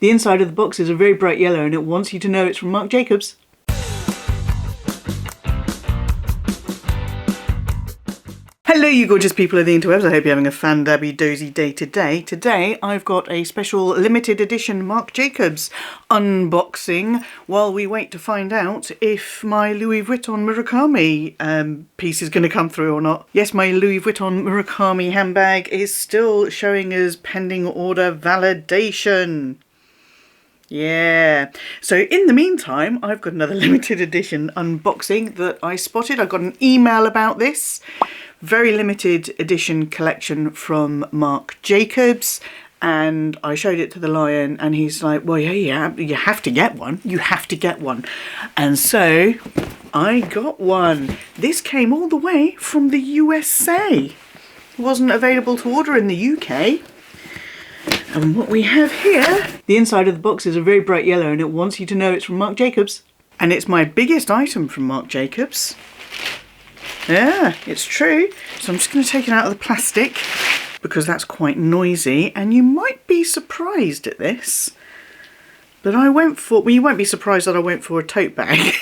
The inside of the box is a very bright yellow and it wants you to know it's from Marc Jacobs. Hello you gorgeous people of the interwebs, I hope you're having a fan-dabby dozy day today. Today I've got a special limited edition Marc Jacobs unboxing while we wait to find out if my Louis Vuitton Murakami piece is going to come through or not. Yes, my Louis Vuitton Murakami handbag is still showing as pending order validation. Yeah, so in the meantime I've got another limited edition unboxing that I spotted. I got an email about this. Very limited edition collection from Marc Jacobs, and I showed it to the lion and he's like, well yeah, you have to get one, you have to get one. And so I got one. This came all the way from the USA. It wasn't available to order in the UK. And what we have here, the inside of the box is a very bright yellow and it wants you to know it's from Marc Jacobs. And it's my biggest item from Marc Jacobs. Yeah, it's true. So I'm just going to take it out of the plastic because that's quite noisy and you might be surprised at this. But I went for, well, you won't be surprised that I went for a tote bag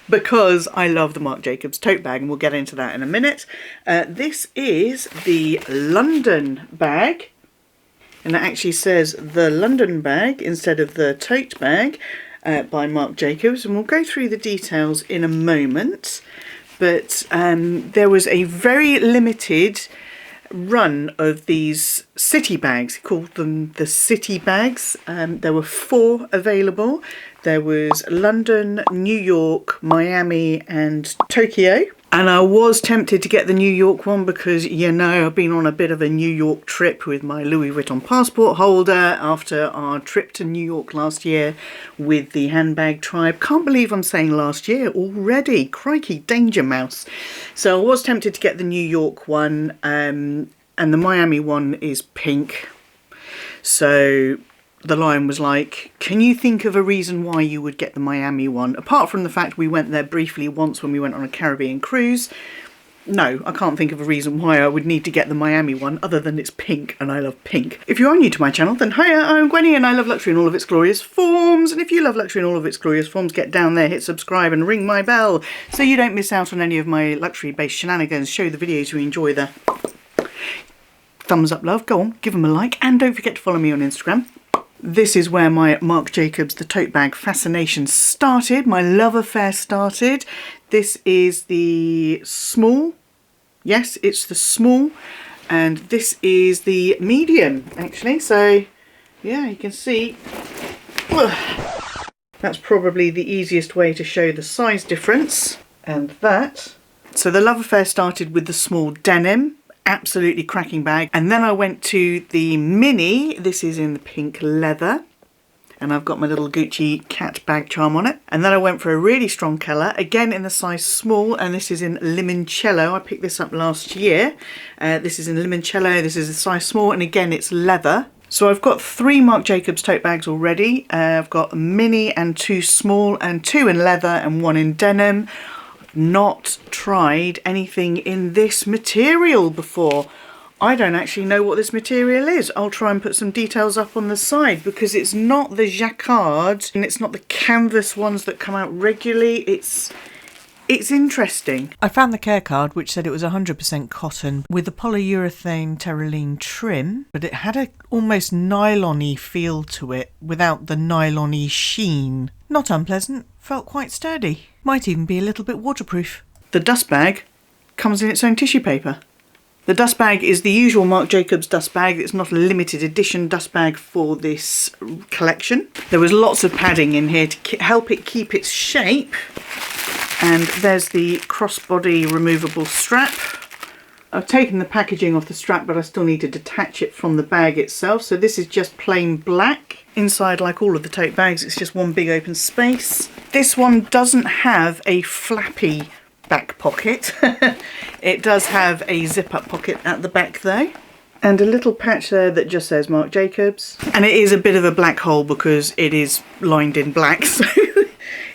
because I love the Marc Jacobs tote bag and we'll get into that in a minute. This is the London bag. And it actually says the London bag instead of the tote bag by Marc Jacobs. And we'll go through the details in a moment. But there was a very limited run of these city bags. He called them the city bags. There were 4 available. There was London, New York, Miami and Tokyo. And I was tempted to get the New York one because, you know, I've been on a bit of a New York trip with my Louis Vuitton passport holder after our trip to New York last year with the Handbag tribe. Can't believe I'm saying last year already. Crikey, danger mouse. So I was tempted to get the New York one, and the Miami one is pink. So the lion was like, can you think of a reason why you would get the Miami one? Apart from the fact we went there briefly once when we went on a Caribbean cruise. No, I can't think of a reason why I would need to get the Miami one other than it's pink and I love pink. If you are new to my channel, then hiya, I'm Gwenny and I love luxury in all of its glorious forms. And if you love luxury in all of its glorious forms, get down there, hit subscribe and ring my bell so you don't miss out on any of my luxury-based shenanigans. Show the videos you enjoy the thumbs up love. Go on, give them a like and don't forget to follow me on Instagram. This is where my Marc Jacobs, the tote bag fascination started. My love affair started. This is the small. Yes, it's the small. And this is the medium, actually. So, yeah, you can see. That's probably the easiest way to show the size difference. And that. So the love affair started with the small denim. Absolutely cracking bag. And then I went to the mini. This is in the pink leather and I've got my little Gucci cat bag charm on it. And then I went for a really strong colour, again in the size small, and this is in limoncello. I picked this up last year. This is in limoncello, this is a size small, and again it's leather. So I've got 3 Marc Jacobs tote bags already. I've got a mini and 2 small and 2 in leather and 1 in denim. Not tried anything in this material before. I don't actually know what this material is. I'll try and put some details up on the side because it's not the jacquard and it's not the canvas ones that come out regularly. It's interesting. I found the care card which said it was 100% cotton with a polyurethane terylene trim, but it had a almost nylon-y feel to it without the nylon-y sheen. Not unpleasant, felt quite sturdy. Might even be a little bit waterproof. The dust bag comes in its own tissue paper. The dust bag is the usual Marc Jacobs dust bag. It's not a limited edition dust bag for this collection. There was lots of padding in here to help it keep its shape. And there's the crossbody removable strap. I've taken the packaging off the strap, but I still need to detach it from the bag itself. So this is just plain black. Inside, like all of the tote bags, it's just one big open space. This one doesn't have a flappy back pocket. It does have a zip-up pocket at the back though. And a little patch there that just says Marc Jacobs. And it is a bit of a black hole because it is lined in black, so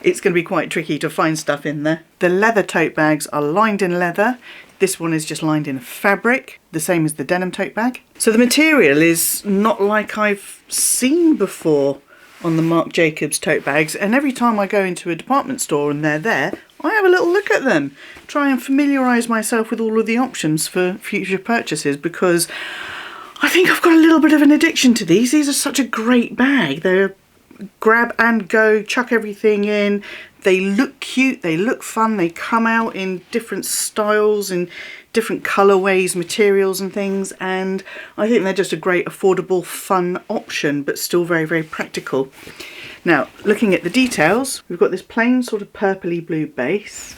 it's going to be quite tricky to find stuff in there. The leather tote bags are lined in leather. This one is just lined in fabric, the same as the denim tote bag. So the material is not like I've seen before on the Marc Jacobs tote bags, and every time I go into a department store and they're there, I have a little look at them, try and familiarise myself with all of the options for future purchases, because I think I've got a little bit of an addiction to these. These are such a great bag. They're grab and go, chuck everything in. They look cute, they look fun, they come out in different styles and different colourways, materials and things, and I think they're just a great affordable fun option, but still very, very practical. Now, looking at the details, we've got this plain sort of purpley blue base.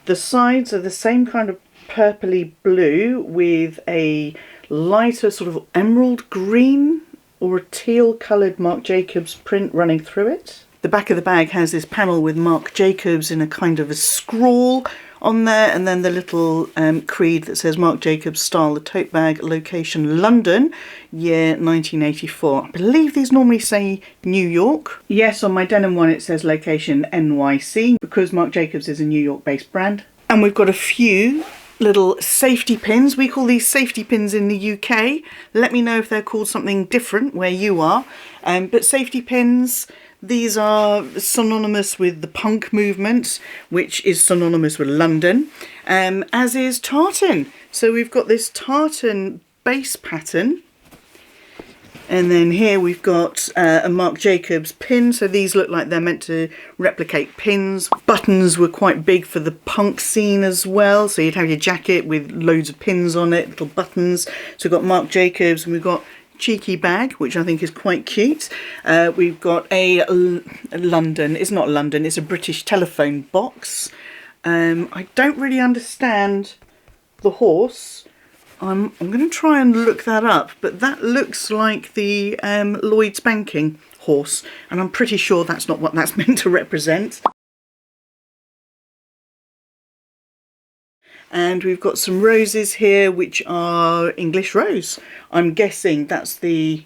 The sides are the same kind of purpley blue with a lighter sort of emerald green or a teal coloured Marc Jacobs print running through it. The back of the bag has this panel with Marc Jacobs in a kind of a scrawl on there, and then the little creed that says Marc Jacobs style, the tote bag, location London, year 1984. I believe these normally say New York. Yes, on my denim one it says location NYC, because Marc Jacobs is a New York based brand. And we've got a few little safety pins. We call these safety pins in the UK. Let me know if they're called something different where you are. But safety pins, these are synonymous with the punk movement, which is synonymous with London, as is tartan. So we've got this tartan base pattern, and then here we've got a Marc Jacobs pin. So these look like they're meant to replicate pins. Buttons were quite big for the punk scene as well. So you'd have your jacket with loads of pins on it, little buttons. So we've got Marc Jacobs, and we've got cheeky bag, which I think is quite cute. We've got a London, it's not London, it's a British telephone box. I don't really understand the horse. I'm going to try and look that up, but that looks like the Lloyd's banking horse, and I'm pretty sure that's not what that's meant to represent. And we've got some roses here, which are English rose. I'm guessing that's the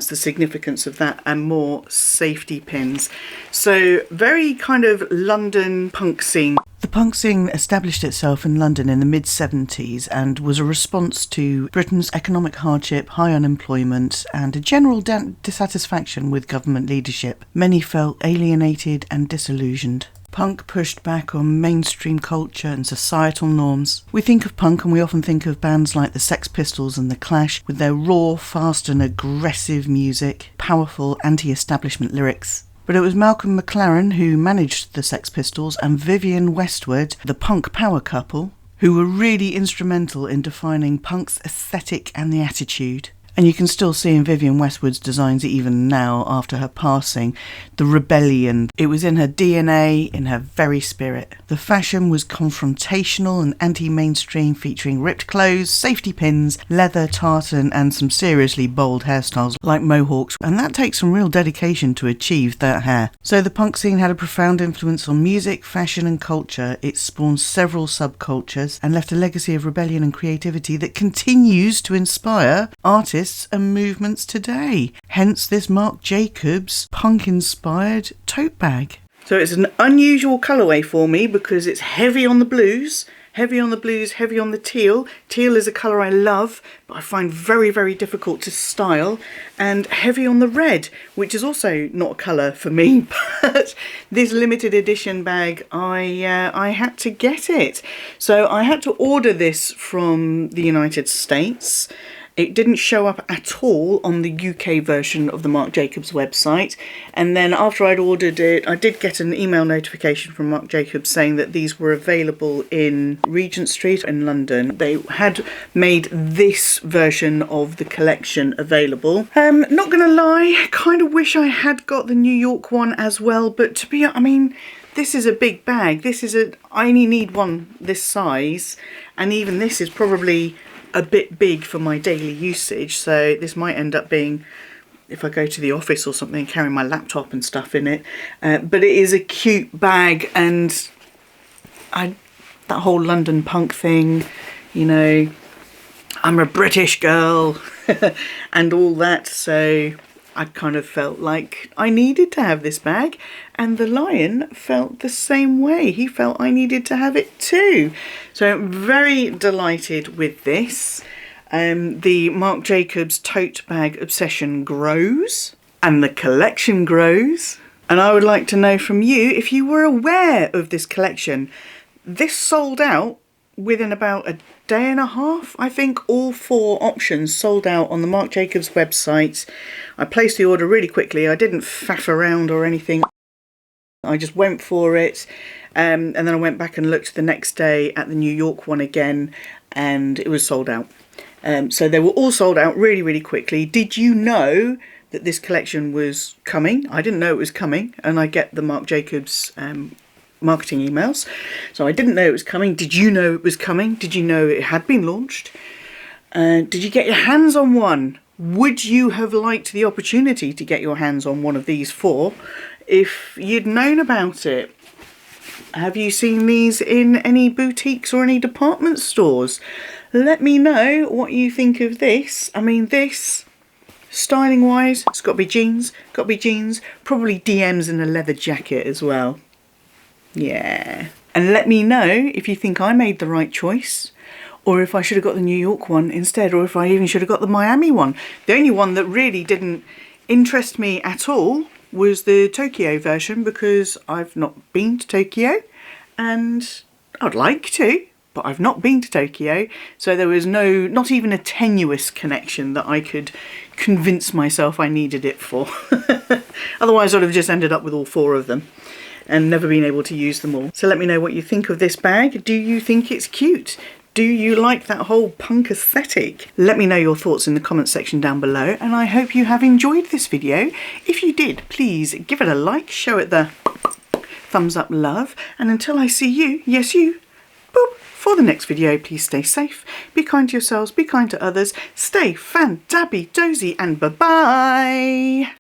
significance of that, and more safety pins. So very kind of London punk scene. The punk scene established itself in London in the mid-70s and was a response to Britain's economic hardship, high unemployment, and a general dissatisfaction with government leadership. Many felt alienated and disillusioned. Punk pushed back on mainstream culture and societal norms. We think of punk and we often think of bands like the Sex Pistols and the Clash, with their raw, fast and aggressive music, powerful anti-establishment lyrics. But it was Malcolm McLaren who managed the Sex Pistols and Vivienne Westwood, the punk power couple, who were really instrumental in defining punk's aesthetic and the attitude. And you can still see in Vivienne Westwood's designs even now, after her passing, the rebellion. It was in her DNA, in her very spirit. The fashion was confrontational and anti-mainstream, featuring ripped clothes, safety pins, leather, tartan, and some seriously bold hairstyles like mohawks. And that takes some real dedication to achieve that hair. So the punk scene had a profound influence on music, fashion and culture. It spawned several subcultures and left a legacy of rebellion and creativity that continues to inspire artists and movements today. Hence this Marc Jacobs punk-inspired tote bag. So it's an unusual colourway for me because it's heavy on the blues, heavy on the teal. Teal is a colour I love, but I find very, very difficult to style. And heavy on the red, which is also not a colour for me, but this limited edition bag, I had to get it. So I had to order this from the United States. It didn't show up at all on the UK version of the Marc Jacobs website. And then after I'd ordered it, I did get an email notification from Marc Jacobs saying that these were available in Regent Street in London. They had made this version of the collection available. Not gonna lie, kind of wish I had got the New York one as well, but to be honest, I mean, this is a big bag. I only need one this size, and even this is probably a bit big for my daily usage, so this might end up being, if I go to the office or something, carrying my laptop and stuff in it. But it is a cute bag, and that whole London punk thing, you know, I'm a British girl and all that, so I kind of felt like I needed to have this bag, and the lion felt the same way. He felt I needed to have it too. So I'm very delighted with this. The Marc Jacobs tote bag obsession grows and the collection grows. And I would like to know from you if you were aware of this collection. This sold out within about a day and a half. I think all 4 options sold out on the Marc Jacobs website. I placed the order really quickly. I didn't faff around or anything. I just went for it. And then I went back and looked the next day at the New York one again, and it was sold out. So they were all sold out really, really quickly. Did you know that this collection was coming? I didn't know it was coming, and I get the Marc Jacobs marketing emails, so I didn't know it was coming. Did you know it was coming? Did you know it had been launched? Did you get your hands on one? Would you have liked the opportunity to get your hands on one of these 4 if you'd known about it? Have you seen these in any boutiques or any department stores? Let me know what you think of this. I mean, this, styling wise, it's got to be jeans, probably DMs and a leather jacket as well. Yeah. And let me know if you think I made the right choice, or if I should have got the New York one instead, or if I even should have got the Miami one. The only one that really didn't interest me at all was the Tokyo version, because I've not been to Tokyo and I'd like to, but I've not been to Tokyo, so there was not even a tenuous connection that I could convince myself I needed it for. Otherwise I'd have just ended up with all 4 of them and never been able to use them all. So let me know what you think of this bag. Do you think it's cute? Do you like that whole punk aesthetic? Let me know your thoughts in the comments section down below, and I hope you have enjoyed this video. If you did, please give it a like, show it the thumbs up love, and until I see you, yes you, boop, for the next video, please stay safe, be kind to yourselves, be kind to others, stay fan-dabby dozy, and bye-bye!